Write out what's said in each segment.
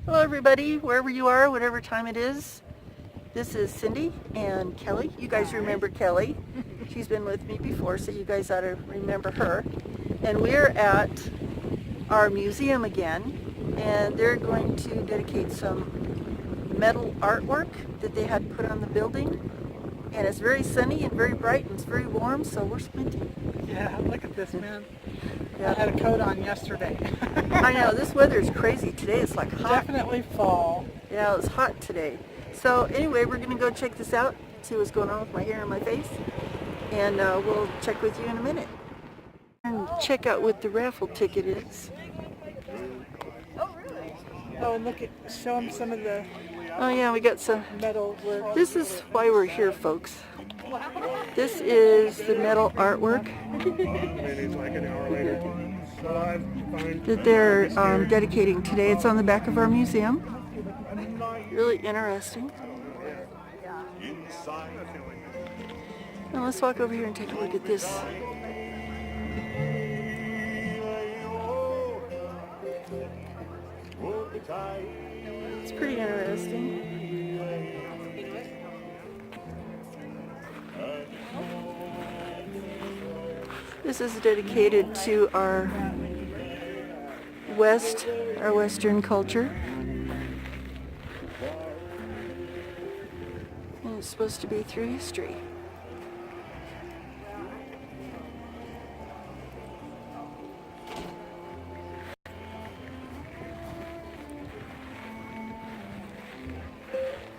Hello everybody, wherever you are, whatever time it is. This is Cindy and Kelly. You guys remember Kelly. She's been with me before, so you guys ought to remember her. And we're at our museum again, and they're going to dedicate some metal artwork that they had put on the building. And it's very sunny and very bright and it's very warm, so we're squinting. Yeah, look at this, man. Yeah. I had a coat on yesterday. I know, this weather is crazy. Today it's like hot. Definitely fall. Yeah, it's hot today. So anyway, we're going to go check this out, see what's going on with my hair and my face, and we'll check with you in a minute. And check out what the raffle ticket is. Oh, and look at, show them some of the Oh yeah, we got some. metal work. This is why we're here, folks. This is the metal artwork that they're dedicating today. It's on the back of our museum. Really interesting. Now let's walk over here and take a look at this. It's pretty interesting. This is dedicated to our Western culture. And it's supposed to be through history.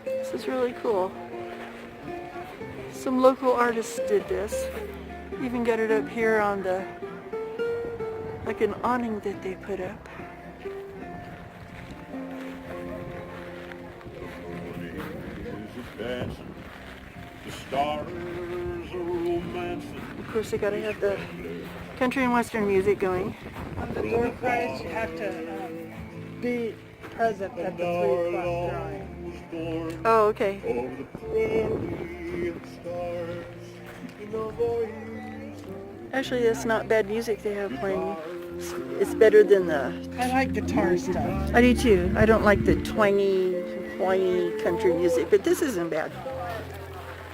This is really cool. Some local artists did this. Even got it up here on the, like an awning that they put up. Of course, they gotta have the country and western music going. On the door prize, you have to be present at the 3 o'clock drawing. Oh, okay. Actually, that's not bad music they have playing. It's better than the... I like guitar stuff. I do too. I don't like the twangy, whiny country music, but this isn't bad.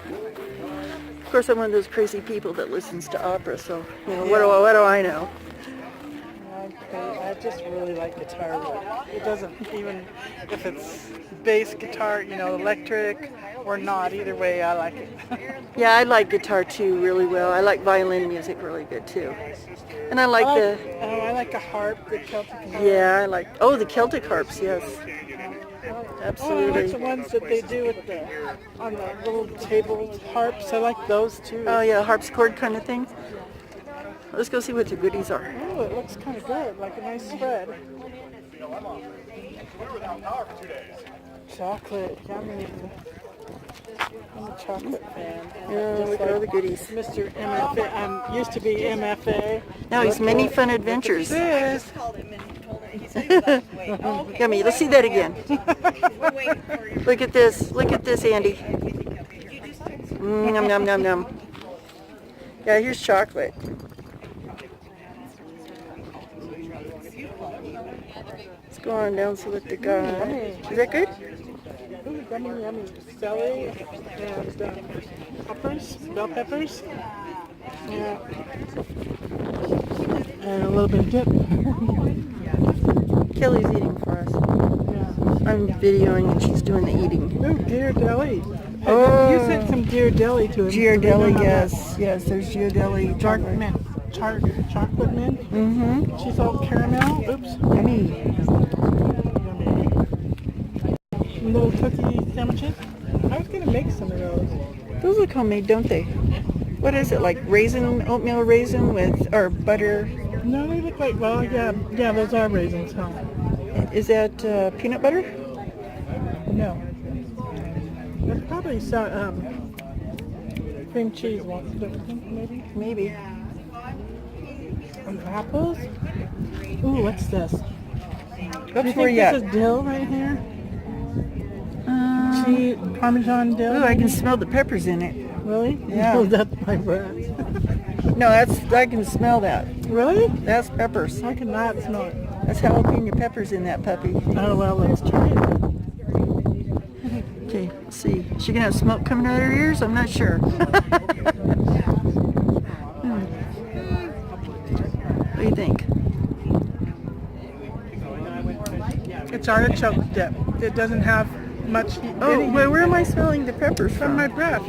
Of course, I'm one of those crazy people that listens to opera, so, you know, what do I know? I just really like guitar work. It doesn't, even if it's bass guitar, you know, electric or not, either way I like it. Yeah, I like guitar too really well. I like violin music really good too. And I like the... I like a harp, the Celtic harp. Yeah, I like... Oh, the Celtic harps, yes. Absolutely. Oh, I like the Absolutely. ones that they do with on the little table harps. I like those too. Oh yeah, harpsichord kind of thing. Let's go see what the goodies are. Oh, it looks kind of good, like a nice spread. Chocolate, yummy. I'm a chocolate fan. Yeah, Just look at all the goodies. Mr. MFA, used to be MFA. Now he's Many Fun Adventures. This. Yummy, let's see that again. Look at this, Andy. Nom nom nom nom. Yeah, here's chocolate. Let's go on down see what they got. Is that good? Ooh, yummy, yummy. Celery and peppers, bell peppers. Yeah. And a little bit of dip. Kelly's eating for us. Yeah. I'm videoing and she's doing the eating. Ooh, Ghirardelli. Oh. You sent some Ghirardelli to him. Ghirardelli, yes. Yes, there's Ghirardelli. Dark mint. Chocolate mint. Mm-hmm. She's all caramel. Oops. Yummy. Little cookie sandwiches. I was going to make some of those. Those look homemade, don't they? What is it, like raisin, oatmeal raisin with, or butter? No, they look like, well, yeah, those are raisins, huh? Is that peanut butter? No. That's probably cream cheese, maybe? Maybe. And apples? Ooh, what's this? That's where you at. This is dill right here? Cheese, Parmesan dill? Ooh, I can smell the peppers in it. Really? Yeah. No, that's my breath. No, I can smell that. Really? That's peppers. I cannot smell it. That's jalapeno peppers in that puppy. Oh, well, let's try it. Okay, let's see. Is she gonna have smoke coming out of her ears? I'm not sure. What do you think? It's artichoke dip. It doesn't have much heat. Oh, where am I smelling the peppers From from? my breath.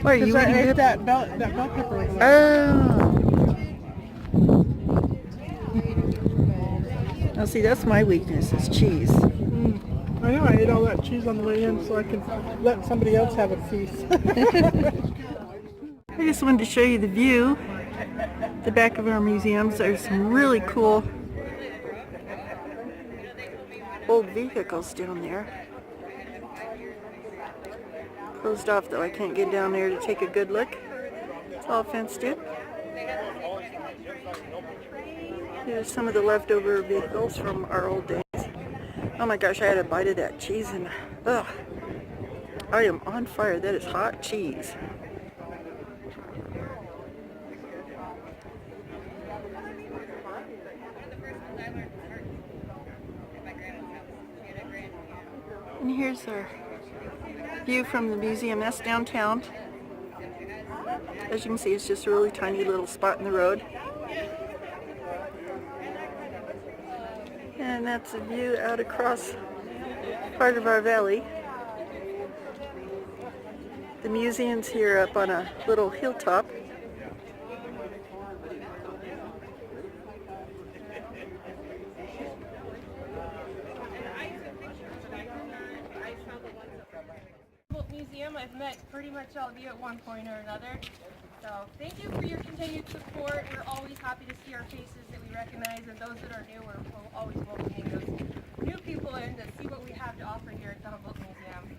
Why, are you Because I eating ate it? that bell pepper over there. Oh. Now see, that's my weakness, is cheese. I know, I ate all that cheese on the way in so I can let somebody else have a feast. I just wanted to show you the view, the back of our museums. There's some really cool old vehicles down there. Closed off though, I can't get down there to take a good look. It's all fenced in. Here's some of the leftover vehicles from our old days. Oh my gosh, I had a bite of that cheese and ugh, I am on fire. That is hot cheese. And here's our view from the museum. That's downtown. As you can see, it's just a really tiny little spot in the road. And that's a view out across part of our valley. The museum's here up on a little hilltop. Museum. I've met pretty much all of you at one point or another. So thank you for your continued support. We're always happy to see our faces that we recognize, and those that are new, we're always welcoming those new people in to see what we have to offer here at the Humboldt Museum.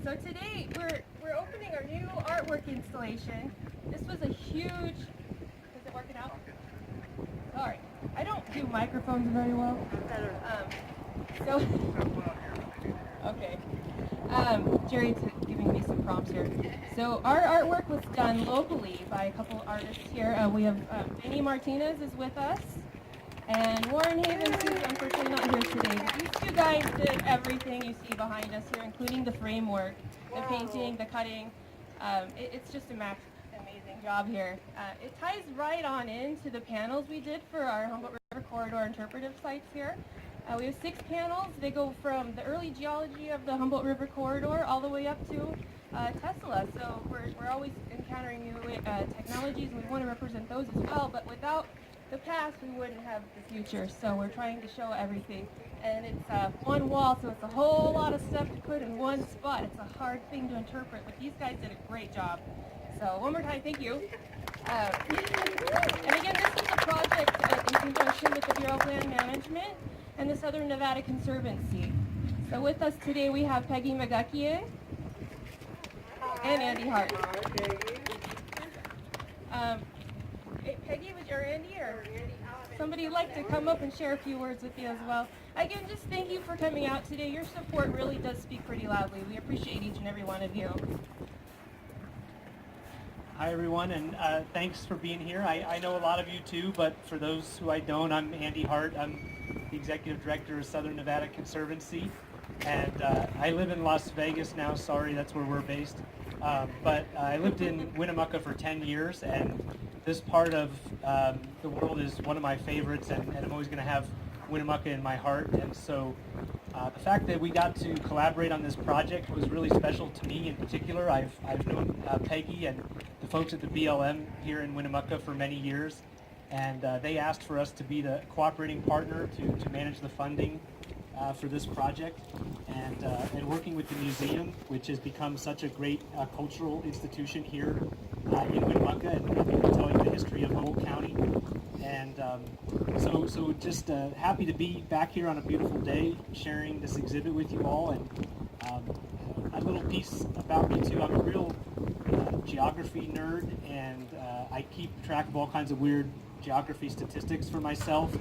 So today we're opening our new artwork installation. This was a huge. Is it working out? Sorry, I don't do microphones very well. Okay. Jerry's giving me some prompts here. So our artwork was done locally by a couple artists here. We have Vinny Martinez is with us, and Warren Havens, who's unfortunately not here today. But these two guys did everything you see behind us here, including the framework, the painting, the cutting. It's just amazing job here. It ties right on into the panels we did for our Humboldt River Corridor interpretive sites here. We have 6 panels. They go from the early geology of the Humboldt River Corridor all the way up to Tesla. So we're always encountering new technologies, and we want to represent those as well. But without the past, we wouldn't have the future. So we're trying to show everything. And it's one wall, so it's a whole lot of stuff to put in one spot. It's a hard thing to interpret, but these guys did a great job. So one more time, thank you. And again, this is a project in conjunction with the Bureau of Land Management and the Southern Nevada Conservancy. So with us today we have Peggy McGuckie and Andy Hart. Peggy, was your Andy or somebody would like to come up and share a few words with you as well? Again, just thank you for coming out today. Your support really does speak pretty loudly. We appreciate each and every one of you. Hi everyone, and thanks for being here. I know a lot of you too, but for those who I don't, I'm Andy Hart. I'm the Executive Director of Southern Nevada Conservancy, and I live in Las Vegas now. Sorry, that's where we're based. But I lived in Winnemucca for 10 years, and this part of the world is one of my favorites, and I'm always going to have Winnemucca in my heart. And so the fact that we got to collaborate on this project was really special to me in particular. I've known Peggy and the folks at the BLM here in Winnemucca for many years, and they asked for us to be the cooperating partner to manage the funding for this project, and working with the museum, which has become such a great cultural institution here in Winnemucca, and telling the history of Humboldt County. And so just happy to be back here on a beautiful day, sharing this exhibit with you all. And a little piece about me too, I'm a real geography nerd, and I keep track of all kinds of weird geography statistics for myself,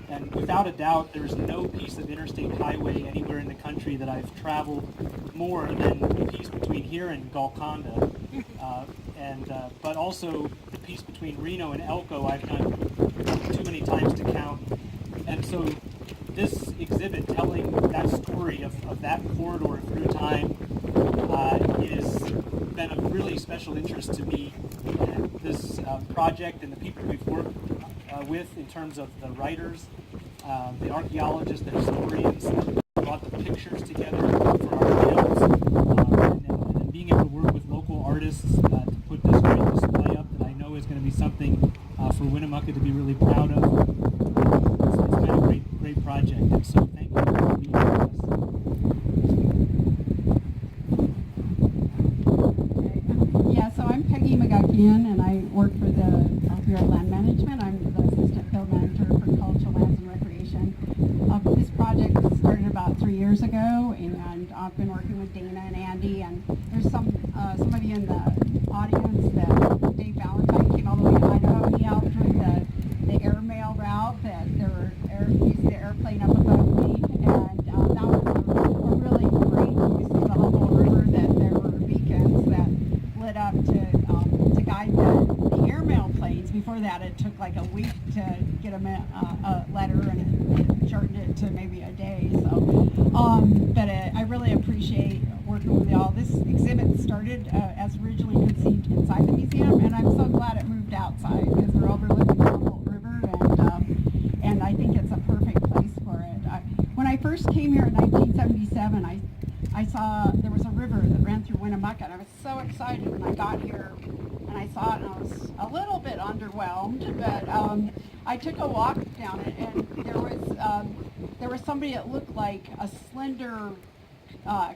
and without a doubt there's no piece of interstate highway anywhere in the country that I've traveled more than the piece between here and Golconda, but also the piece between Reno and Elko I've done too many times to count. And so this exhibit telling that story of that corridor through time is been of really special interest to me. And this project and the people we've worked with in terms of the writers, the archaeologists, the historians, brought the pictures together for our films, and being able to work with local artists to put this great display up that I know is going to be something for Winnemucca to be really proud of. It's been a great project, and so thank you for being with us. Yeah, so I'm Peggy McGuckian, and I work for the Bureau of Land Management. I'm the Assistant Field Manager for Cultural Lands and Recreation. This project started about 3 years ago, and I've been working with Dana and Andy, and there's some of you in the audience that Dave Valentine came all the way to Idaho. He helped with the airmail route that there were using the airplane up above me, and that was a really great use of the Humboldt River, that there were beacons that lit up to guide the airmail planes. Before that, it took like a week to get a letter, and it shortened it to maybe a day. So, but I really appreciate working with y'all. This exhibit started as originally conceived inside the museum, and I'm so glad it moved outside because we're overlooking the Humboldt River, and I think it's a perfect place for it. When I first came here in 1977, I saw there was a river that ran through Winnemucca, and I was so excited when I got here and I saw it, and I was a little bit underwhelmed, but I took a walk down it, and there was somebody that looked like a slender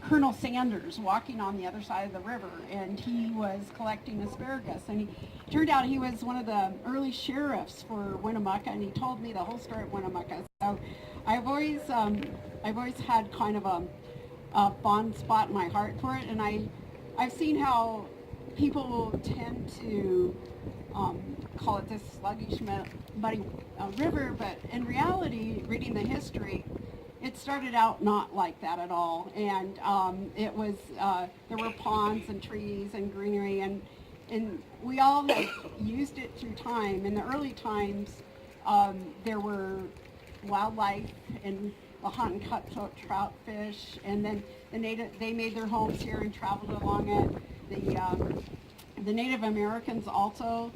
Colonel Sanders walking on the other side of the river, and he was collecting asparagus, and he turned out he was one of the early sheriffs for Winnemucca, and he told me the whole story of Winnemucca. So I've always had kind of a fond spot in my heart for it, and I've seen how people tend to call it this sluggish, muddy river, but in reality, reading the history, it started out not like that at all, and it was there were ponds and trees and greenery, and we all have used it through time. In the early times, there were wildlife and the hunt and cutthroat trout fish, and then they made their homes here and traveled along it. The Native Americans also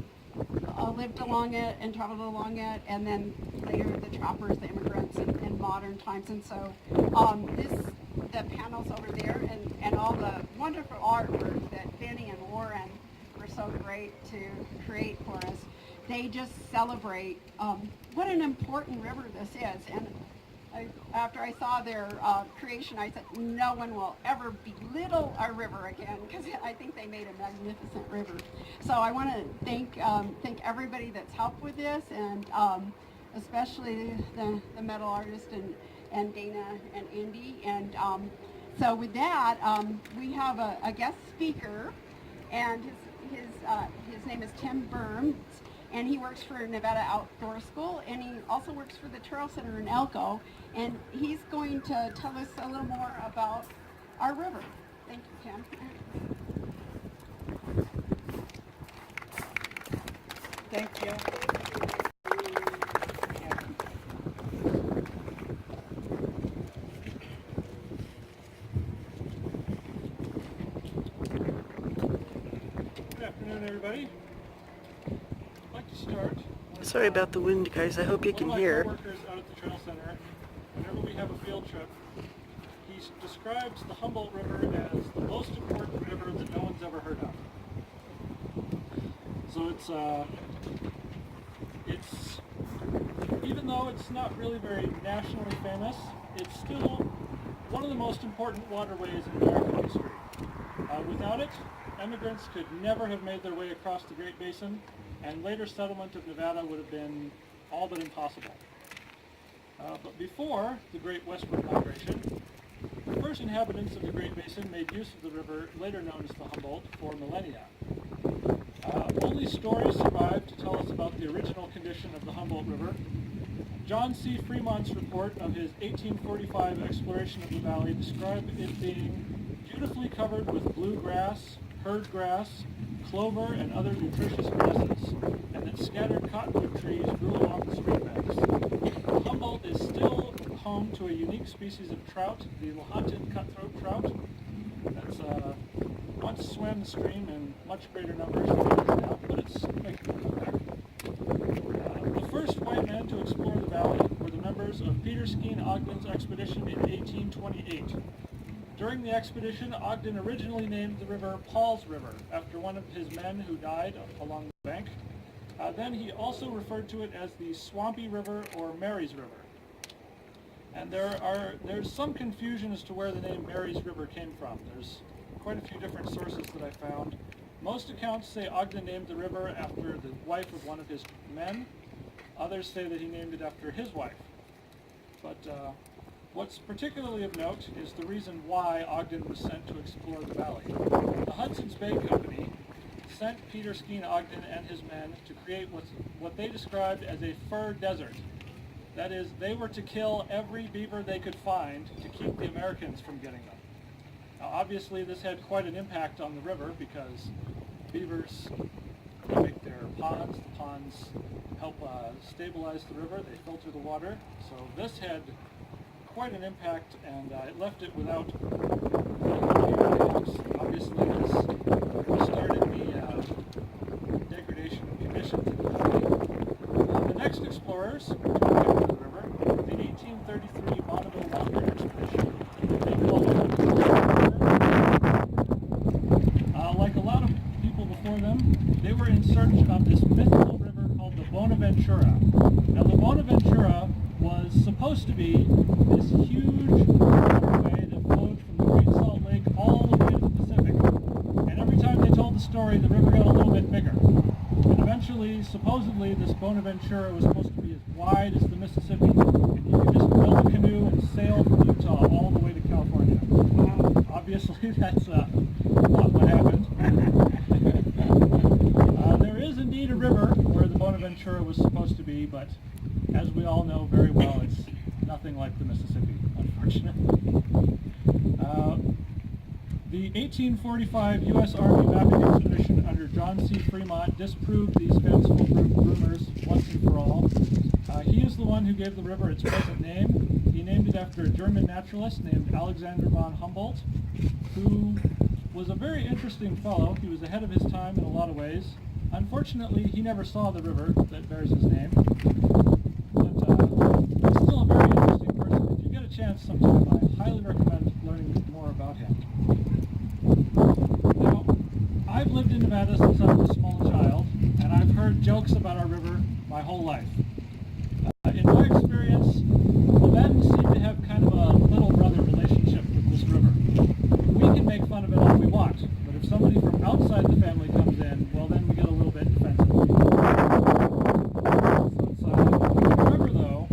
lived along it and traveled along it, and then later the trappers, the immigrants in modern times. And so the panels over there and all the wonderful artwork that Benny and Warren were so great to create for us, they just celebrate what an important river this is. And after I saw their creation, I said, no one will ever belittle our river again, because I think they made a magnificent river. So I want to thank everybody that's helped with this, and especially the metal artist and Dana and Andy. And so with that, we have a guest speaker, and his name is Tim Burns. And he works for Nevada Outdoor School, and he also works for the Trail Center in Elko, and he's going to tell us a little more about our river. Thank you, Tim. Thank you. Good afternoon, everybody. I'd like to start. Sorry about the wind, guys. I hope you can One of my hear. coworkers out at the Trail Center, whenever we have a field trip, he describes the Humboldt River as the most important river that no one's ever heard of. So it's even though it's not really very nationally famous, it's still one of the most important waterways in American history. Without it, immigrants could never have made their way across the Great Basin, and later settlement of Nevada would have been all but impossible. But before the Great Westward Migration, the first inhabitants of the Great Basin made use of the river, later known as the Humboldt, for millennia. Only stories survive to tell us about the original condition of the Humboldt River. John C. Fremont's report of his 1845 exploration of the valley described it being beautifully covered with blue grass, herd grass, clover, and other nutritious grasses, and that scattered cottonwood trees grew along the stream banks. The Humboldt is still home to a unique species of trout, the Lahontan cutthroat trout. That's once swam the stream in much greater numbers than it is now, but it's making a comeback. The first white men to explore the valley were the members of Peter Skeen Ogden's expedition in 1828. During the expedition, Ogden originally named the river Paul's River after one of his men who died along the bank. Then he also referred to it as the Swampy River or Mary's River. And there's some confusion as to where the name Mary's River came from. There's quite a few different sources that I found. Most accounts say Ogden named the river after the wife of one of his men. Others say that he named it after his wife. But what's particularly of note is the reason why Ogden was sent to explore the valley. The Hudson's Bay Company sent Peter Skeen Ogden and his men to create what they described as a fur desert. That is, they were to kill every beaver they could find to keep the Americans from getting them. Now, obviously, this had quite an impact on the river because beavers make their ponds. The ponds help stabilize the river. They filter the water. So this had quite an impact, and it left it without obviously this started the degradation of conditions in the valley. The next explorers to encounter the river, the 1833 Bonneville Walker expedition, they called it like a lot of people before them, they were in search of this mythical river called the Bonaventura. Now the Bonaventura was supposed to be this huge waterway that flowed from the Great Salt Lake all the way to the Pacific. And every time they told the story, the river got a little bit bigger. And eventually, supposedly, this Bonaventura was supposed to be as wide as the Mississippi. And you could just build a canoe and sail from Utah all the way to California. Obviously, that's not what happened. There is indeed a river where the Bonaventura was supposed to be, but as we all know very well, it's nothing like the Mississippi, unfortunately. The 1845 U.S. Army mapping expedition under John C. Fremont disproved these fanciful rumors once and for all. He is the one who gave the river its present name. He named it after a German naturalist named Alexander von Humboldt, who was a very interesting fellow. He was ahead of his time in a lot of ways. Unfortunately, he never saw the river that bears his name. He's still a very interesting person. If you get a chance sometime, I highly recommend learning more about him. Now, I've lived in Nevada since I was a small child, and I've heard jokes about our river my whole life. In my experience, the men seem to have kind of a little brother relationship with this river. We can make fun of it all we want, but if somebody from outside the family comes in, well then we get a little bit defensive. Remember though,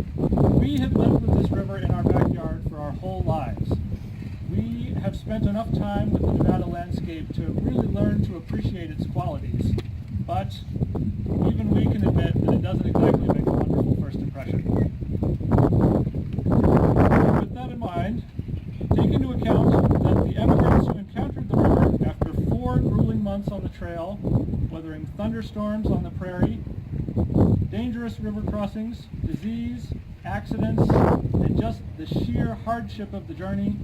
we have lived with this river in our backyard for our whole lives. We have spent enough time with the Nevada landscape to really learn to appreciate its qualities, but even we can admit that it doesn't exactly make a wonderful first impression. With that in mind, take into account that the emigrants who encountered the river after 4 grueling months on the trail, weathering thunderstorms on the prairie, dangerous river crossings, disease, accidents, and just the sheer hardship of the journey,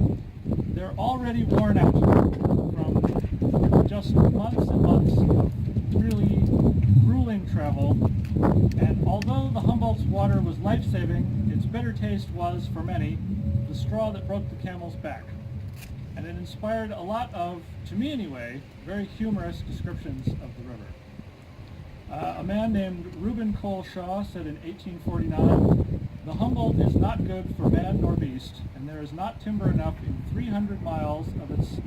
they're already worn out from just months and months of really grueling travel. And although the Humboldt's water was life-saving, its bitter taste was, for many, the straw that broke the camel's back. And it inspired a lot of, to me anyway, very humorous descriptions of the river. A man named Reuben Cole Shaw said in 1849, "The Humboldt is not good for man nor beast, and there is not timber enough in 300 miles of its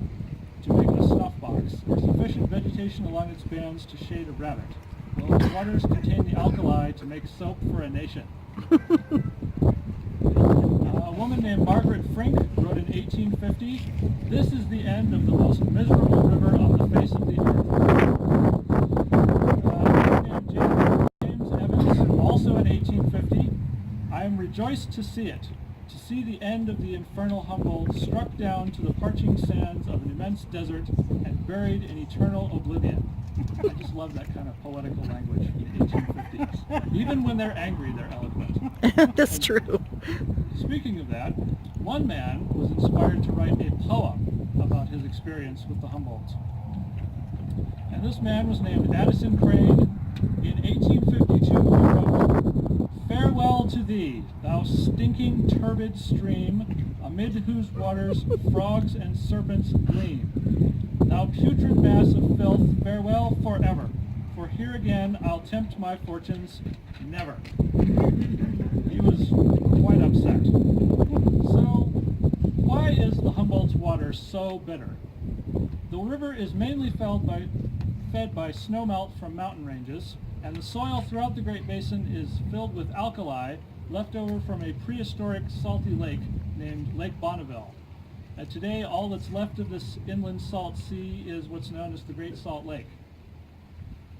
to make a snuff box, or sufficient vegetation along its bands to shade a rabbit, while its waters contain the alkali to make soap for a nation." A woman named Margaret Frink wrote in 1850, "This is the end of the most miserable river on the face of the earth." James Evans, also in 1850, "I am rejoiced to see it, to see the end of the infernal Humboldt struck down to the parching sands of an immense desert and buried in eternal oblivion." I just love that kind of poetical language in the 1850s. Even when they're angry, they're eloquent. That's true. Speaking of that, one man was inspired to write a poem about his experience with the Humboldt. And this man was named Addison Craig. In 1852 he wrote, "Farewell to thee, thou stinking turbid stream, amid whose waters frogs and serpents gleam. Thou putrid mass of filth, farewell forever, for here again I'll tempt my fortunes never." He was quite upset. So, why is the Humboldt's water so bitter? The river is mainly fed by snowmelt from mountain ranges, and the soil throughout the Great Basin is filled with alkali left over from a prehistoric salty lake named Lake Bonneville. Today, all that's left of this inland salt sea is what's known as the Great Salt Lake.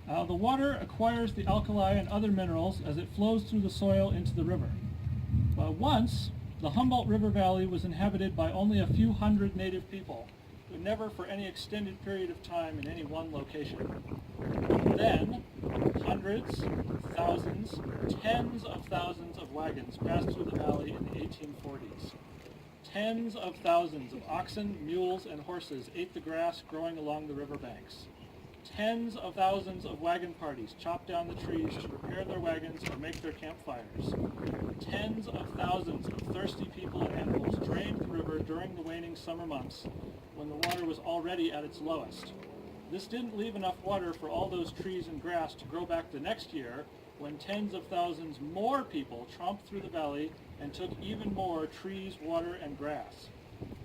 The water acquires the alkali and other minerals as it flows through the soil into the river. Once, the Humboldt River Valley was inhabited by only a few hundred native people, but never for any extended period of time in any one location. Then, hundreds, thousands, tens of thousands of wagons passed through the valley in the 1840s. Tens of thousands of oxen, mules, and horses ate the grass growing along the riverbanks. Tens of thousands of wagon parties chopped down the trees to repair their wagons or make their campfires. Tens of thousands of thirsty people and animals drained the river during the waning summer months when the water was already at its lowest. This didn't leave enough water for all those trees and grass to grow back the next year when tens of thousands more people tromped through the valley and took even more trees, water, and grass.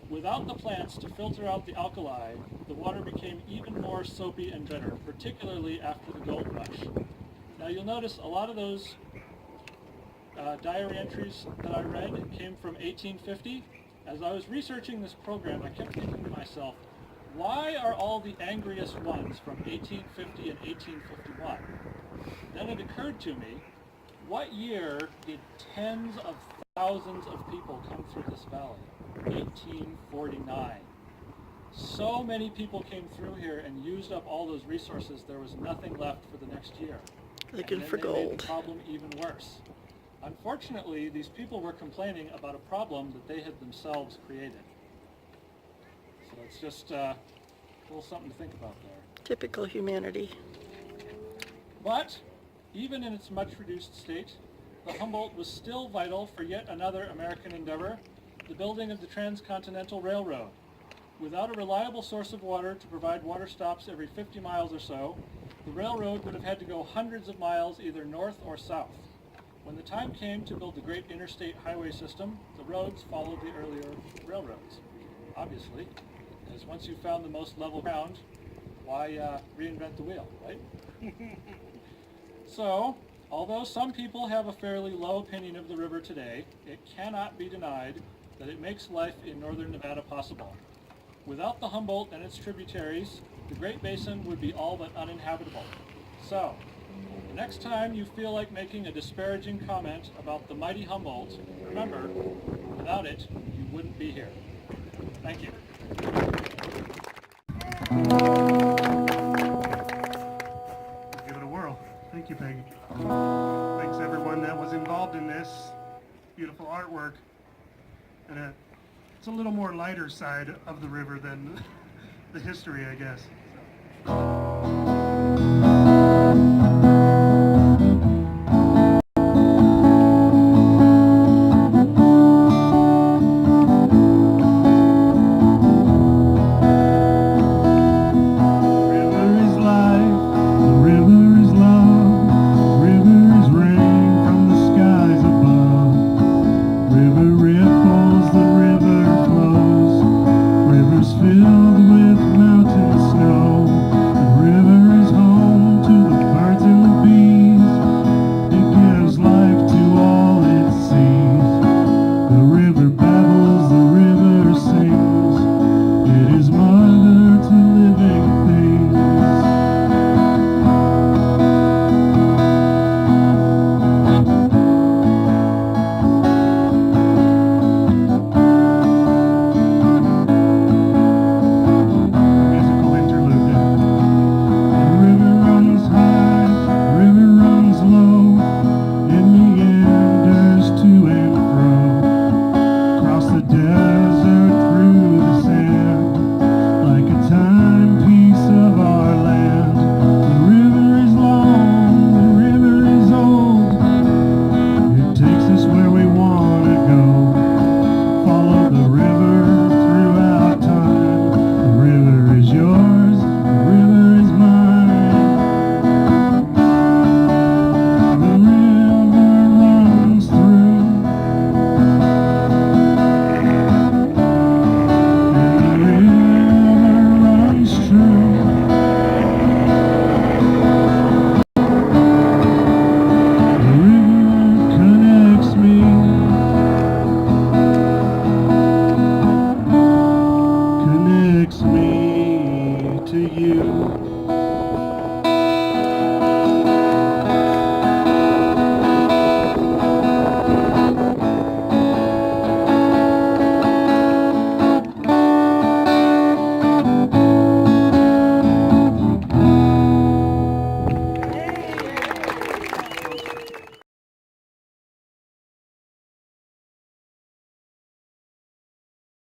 Without the plants to filter out the alkali, the water became even more soapy and bitter, particularly after the gold rush. Now you'll notice a lot of those diary entries that I read came from 1850. As I was researching this program, I kept thinking to myself, why are all the angriest ones from 1850 and 1851? Then it occurred to me, what year did tens of thousands of people come through this valley? 1849. So many people came through here and used up all those resources, there was nothing left for the next year. Looking for Made gold. the problem even worse. Unfortunately, these people were complaining about a problem that they had themselves created. So it's just a little something to think about there. Typical humanity. But, even in its much reduced state, the Humboldt was still vital for yet another American endeavor, the building of the Transcontinental Railroad. Without a reliable source of water to provide water stops every 50 miles or so, the railroad would have had to go hundreds of miles either north or south. When the time came to build the great interstate highway system, the roads followed the earlier railroads. Obviously, because once you've found the most level ground, why reinvent the wheel, right? So, although some people have a fairly low opinion of the river today, it cannot be denied that it makes life in northern Nevada possible. Without the Humboldt and its tributaries, the Great Basin would be all but uninhabitable. So, the next time you feel like making a disparaging comment about the mighty Humboldt, remember, without it, you wouldn't be here. Thank you. Give it a whirl. Thank you, Peggy. Thanks everyone that was involved in this beautiful artwork. And it's a little more lighter side of the river than the history, I guess. So.